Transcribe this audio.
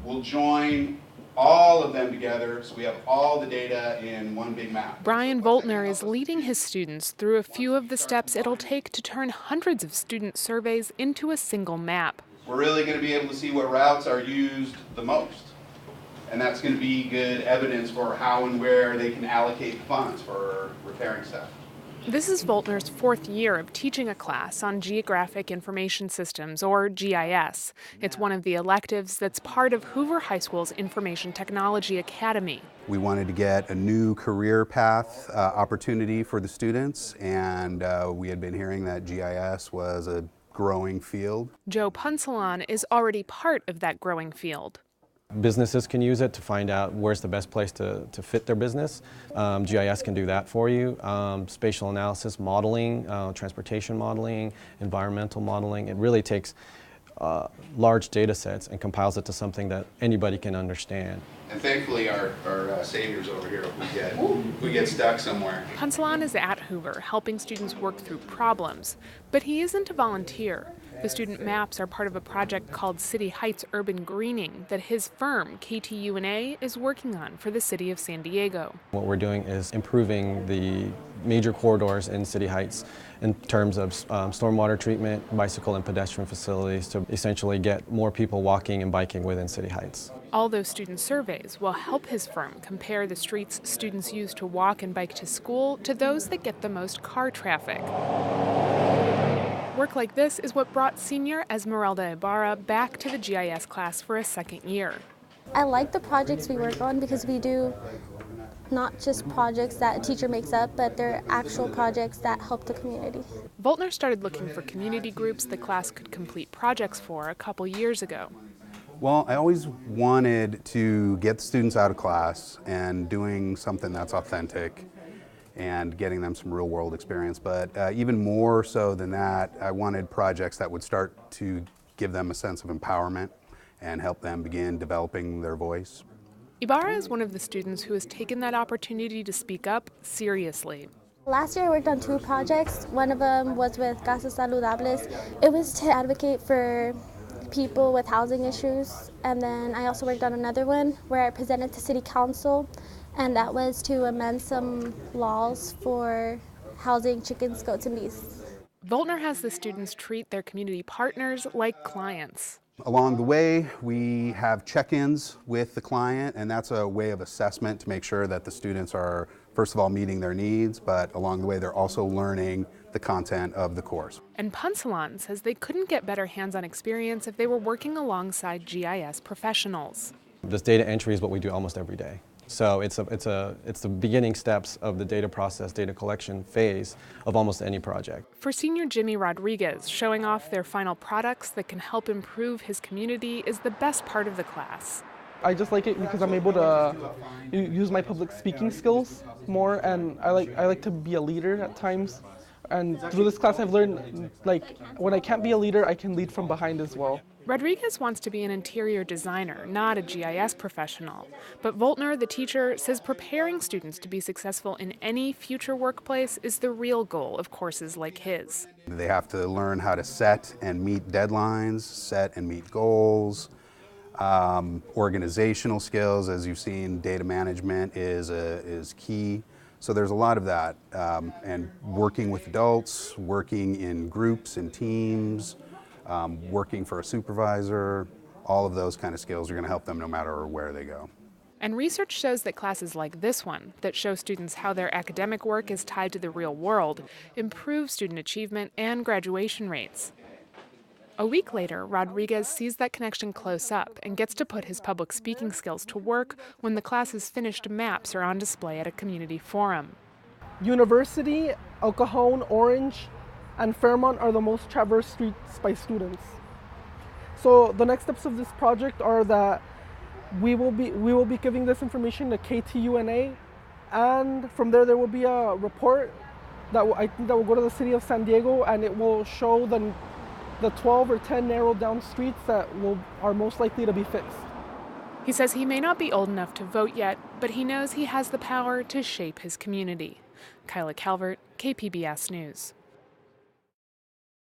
we'll join all of them together so we have all the data in one big map. Brian Voltner is leading his students through a few of the steps it'll take to turn hundreds of student surveys into a single map. We're really going to be able to see what routes are used the most. And that's going to be good evidence for how and where they can allocate funds for repairing stuff. This is Voltner's fourth year of teaching a class on Geographic Information Systems, or GIS. It's one of the electives that's part of Hoover High School's Information Technology Academy. We wanted to get a new career path opportunity for the students, and we had been hearing that GIS was a growing field. Joe Punsalon is already part of that growing field. Businesses can use it to find out where's the best place to fit their business. GIS can do that for you. Spatial analysis, modeling, transportation modeling, environmental modeling. It really takes large data sets and compiles it to something that anybody can understand. And thankfully our saviors over here who get stuck somewhere. Punsalon is at Hoover, helping students work through problems. But he isn't a volunteer. The student maps are part of a project called City Heights Urban Greening that his firm, KTUNA, is working on for the city of San Diego. What we're doing is improving the major corridors in City Heights in terms of stormwater treatment, bicycle and pedestrian facilities to essentially get more people walking and biking within City Heights. All those student surveys will help his firm compare the streets students use to walk and bike to school to those that get the most car traffic. Work like this is what brought senior Esmeralda Ibarra back to the GIS class for a second year. I like the projects we work on because we do not just projects that a teacher makes up, but they're actual projects that help the community. Voltner started looking for community groups the class could complete projects for a couple years ago. Well, I always wanted to get the students out of class and doing something that's authentic and getting them some real world experience. But even more so than that, I wanted projects that would start to give them a sense of empowerment and help them begin developing their voice. Ibarra is one of the students who has taken that opportunity to speak up seriously. Last year I worked on 2 projects. One of them was with Casas Saludables. It was to advocate for people with housing issues. And then I also worked on another one where I presented to City Council, and that was to amend some laws for housing chickens, goats, and bees. Voltner has the students treat their community partners like clients. Along the way, we have check-ins with the client, and that's a way of assessment to make sure that the students are, first of all, meeting their needs, but along the way they're also learning the content of the course. And Punsalon says they couldn't get better hands-on experience if they were working alongside GIS professionals. This data entry is what we do almost every day. So it's the beginning steps of the data process, data collection phase of almost any project. For senior Jimmy Rodriguez, showing off their final products that can help improve his community is the best part of the class. I just like it because I'm able to use my public speaking skills more, and I like to be a leader at times. And through this class I've learned, like, when I can't be a leader, I can lead from behind as well. Rodriguez wants to be an interior designer, not a GIS professional. But Voltner, the teacher, says preparing students to be successful in any future workplace is the real goal of courses like his. They have to learn how to set and meet deadlines, set and meet goals, organizational skills. As you've seen, data management is key. So there's a lot of that, and working with adults, working in groups and teams, working for a supervisor, all of those kind of skills are going to help them no matter where they go. And research shows that classes like this one, that show students how their academic work is tied to the real world, improve student achievement and graduation rates. A week later, Rodriguez sees that connection close up and gets to put his public speaking skills to work when the class's finished maps are on display at a community forum. University, El Cajon, Orange, and Fairmont are the most traversed streets by students. So the next steps of this project are that we will be giving this information to KTUNA, and from there will be a report that will go to the city of San Diego, and it will show the 12 or 10 narrowed down streets that are most likely to be fixed. He says he may not be old enough to vote yet, but he knows he has the power to shape his community. Kyla Calvert, KPBS News.